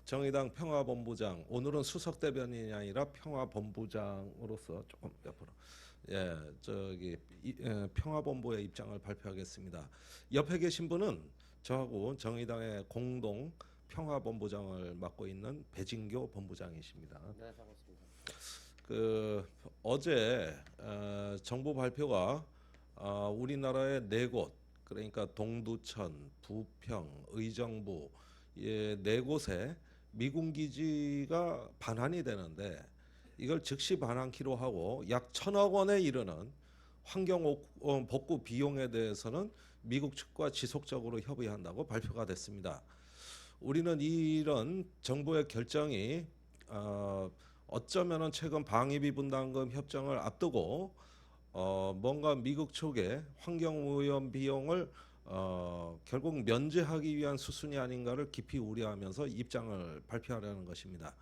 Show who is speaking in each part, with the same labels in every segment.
Speaker 1: 정의당 평화본부장, 오늘은 수석 대변인이 아니라 평화본부장으로서 조금 옆으로 평화본부의 입장을 발표하겠습니다. 옆에 계신 분은 저하고 정의당의 공동 평화본부장을 맡고 있는 배진교 본부장이십니다.
Speaker 2: 네, 반갑습니다.
Speaker 1: 어제 정부 발표가 우리나라의 4곳, 그러니까 동두천, 부평, 의정부 네 곳에 미군 기지가 반환이 되는데, 이걸 즉시 반환키로 하고 약 1,000억 원에 이르는 환경 복구 비용에 대해서는 미국 측과 지속적으로 협의한다고 발표가 됐습니다. 우리는 이런 정부의 결정이 어쩌면은 최근 방위비 분담금 협정을 앞두고 뭔가 미국 측의 환경오염 비용을 결국 면제하기 위한 수순이 아닌가를 깊이 우려하면서 입장을 발표하려는 것입니다.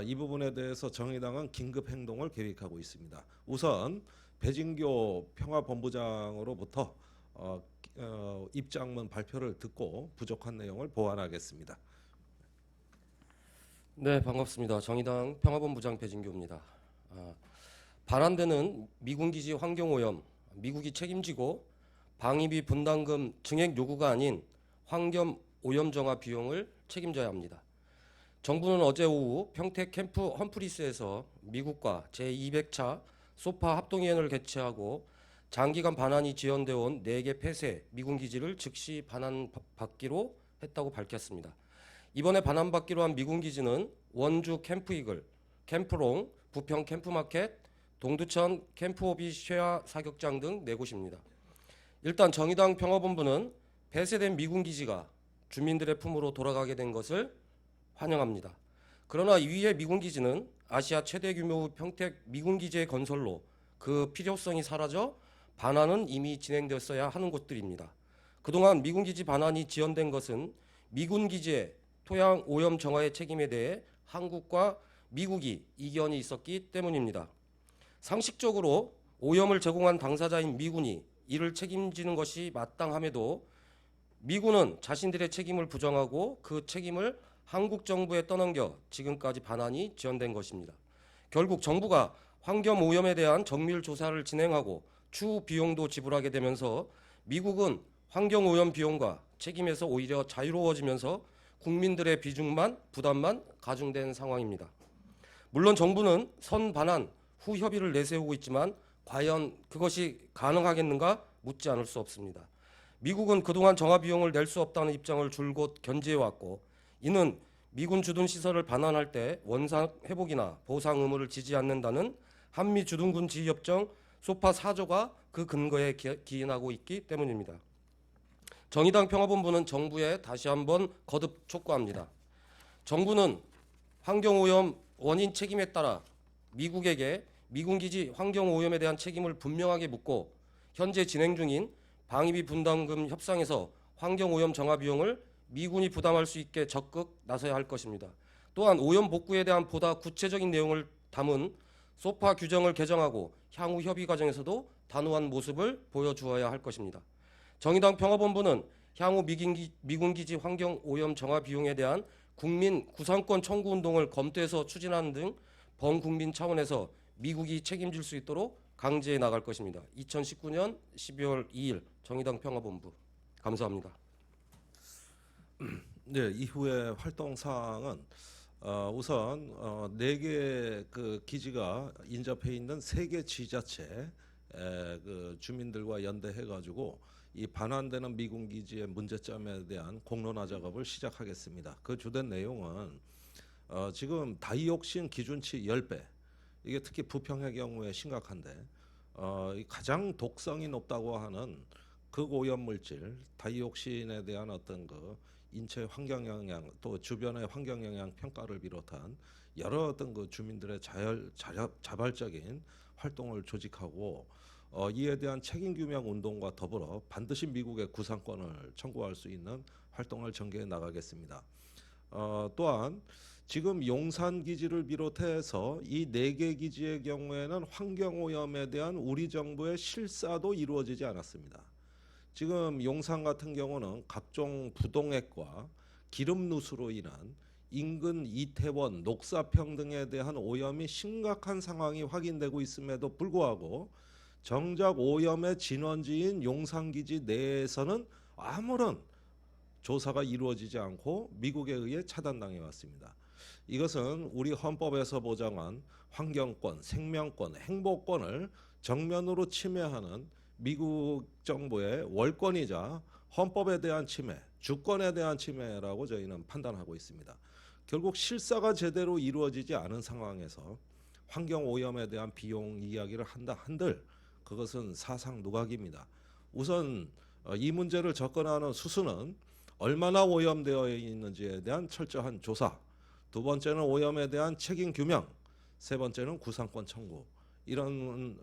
Speaker 1: 이 부분에 대해서 정의당은 긴급 행동을 계획하고 있습니다. 우선 배진교 평화본부장으로부터 입장문 발표를 듣고 부족한 내용을 보완하겠습니다.
Speaker 2: 네, 반갑습니다. 정의당 평화본부장 배진교입니다. 반환되는 미군 기지 환경오염, 미국이 책임지고 방위비 분담금 증액 요구가 아닌 환경 오염 정화 비용을 책임져야 합니다. 정부는 어제 오후 평택 캠프 험프리스에서 미국과 제200차 소파 합동위원회를 개최하고 장기간 반환이 지연되어 온 4개 폐쇄 미군 기지를 즉시 반환받기로 했다고 밝혔습니다. 이번에 반환받기로 한 미군 기지는 원주 캠프 이글, 캠프롱, 부평 캠프마켓, 동두천 캠프오비 쉐아 사격장 등 4곳입니다. 일단 정의당 평화본부는 폐쇄된 미군 기지가 주민들의 품으로 돌아가게 된 것을 환영합니다. 그러나 이위의 미군 기지는 아시아 최대 규모의 평택 미군 기지의 건설로 그 필요성이 사라져 반환은 이미 진행되었어야 하는 곳들입니다. 그동안 미군 기지 반환이 지연된 것은 미군 기지의 토양 오염 정화의 책임에 대해 한국과 미국이 이견이 있었기 때문입니다. 상식적으로 오염을 제공한 당사자인 미군이 이를 책임지는 것이 마땅함에도 미군은 자신들의 책임을 부정하고 그 책임을 한국 정부에 떠넘겨 지금까지 반환이 지연된 것입니다. 결국 정부가 환경 오염에 대한 정밀 조사를 진행하고 추후 비용도 지불하게 되면서 미국은 환경 오염 비용과 책임에서 오히려 자유로워지면서 국민들의 부담만 가중된 상황입니다. 물론 정부는 선 반환 후 협의를 내세우고 있지만 과연 그것이 가능하겠는가 묻지 않을 수 없습니다. 미국은 그동안 정화 비용을 낼 수 없다는 입장을 줄곧 견지해왔고, 이는 미군 주둔 시설을 반환할 때 원상 회복이나 보상 의무를 지지 않는다는 한미 주둔군 지휘협정 소파 4조가 그 근거에 기인하고 있기 때문입니다. 정의당 평화본부는 정부에 다시 한번 거듭 촉구합니다. 정부는 환경오염 원인 책임에 따라 미국에게 미군기지 환경오염에 대한 책임을 분명하게 묻고, 현재 진행 중인 방위비 분담금 협상에서 환경오염 정화 비용을 미군이 부담할 수 있게 적극 나서야 할 것입니다. 또한 오염 복구에 대한 보다 구체적인 내용을 담은 소파 규정을 개정하고 향후 협의 과정에서도 단호한 모습을 보여주어야 할 것입니다. 정의당 평화본부는 향후 미군기지 환경오염 정화 비용에 대한 국민 구상권 청구 운동을 검토해서 추진하는 등 범국민 차원에서 미국이 책임질 수 있도록 강제해 나갈 것입니다. 2019년 12월 2일 정의당 평화본부. 감사합니다.
Speaker 1: 네, 이후의 활동 사항은 우선 4개 그 기지가 인접해 있는 3개 지자체 그 주민들과 연대해 가지고 이 반환되는 미군 기지의 문제점에 대한 공론화 작업을 시작하겠습니다. 그 주된 내용은 지금 다이옥신 기준치 10배, 이게 특히 부평의 경우에 심각한데 가장 독성이 높다고 하는 극오염 물질 다이옥신에 대한 어떤 그 인체 환경 영향, 또 주변의 환경 영향 평가를 비롯한 여러 어떤 그 주민들의 자발적인 활동을 조직하고 이에 대한 책임 규명 운동과 더불어 반드시 미국의 구상권을 청구할 수 있는 활동을 전개해 나가겠습니다. 또한 지금 용산 기지를 비롯해서 이 4개 기지의 경우에는 환경 오염에 대한 우리 정부의 실사도 이루어지지 않았습니다. 지금 용산 같은 경우는 각종 부동액과 기름 누수로 인한 인근 이태원, 녹사평 등에 대한 오염이 심각한 상황이 확인되고 있음에도 불구하고 정작 오염의 진원지인 용산기지 내에서는 아무런 조사가 이루어지지 않고 미국에 의해 차단당해 왔습니다. 이것은 우리 헌법에서 보장한 환경권, 생명권, 행복권을 정면으로 침해하는 미국 정부의 월권이자 헌법에 대한 침해, 주권에 대한 침해라고 저희는 판단하고 있습니다. 결국 실사가 제대로 이루어지지 않은 상황에서 환경 오염에 대한 비용 이야기를 한다 한들 그것은 사상 누각입니다. 우선 이 문제를 접근하는 수순은 얼마나 오염되어 있는지에 대한 철저한 조사, 두 번째는 오염에 대한 책임 규명, 세 번째는 구상권 청구, 이런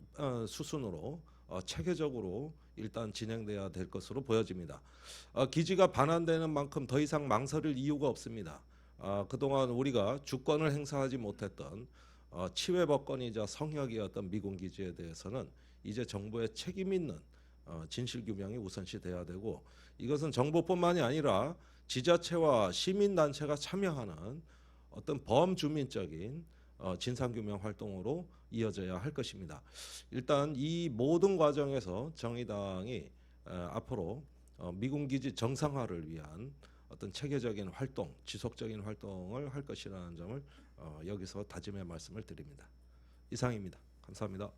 Speaker 1: 수순으로 체계적으로 일단 진행돼야 될 것으로 보여집니다. 기지가 반환되는 만큼 더 이상 망설일 이유가 없습니다. 그동안 우리가 주권을 행사하지 못했던 치외법권이자 성역이었던 미군 기지에 대해서는 이제 정부의 책임 있는 진실 규명이 우선시 돼야 되고, 이것은 정부뿐만이 아니라 지자체와 시민단체가 참여하는 어떤 범주민적인 진상규명 활동으로 이어져야 할 것입니다. 일단 이 모든 과정에서 정의당이 앞으로 미군 기지 정상화를 위한 어떤 체계적인 활동, 지속적인 활동을 할 것이라는 점을 여기서 다짐의 말씀을 드립니다. 이상입니다. 감사합니다.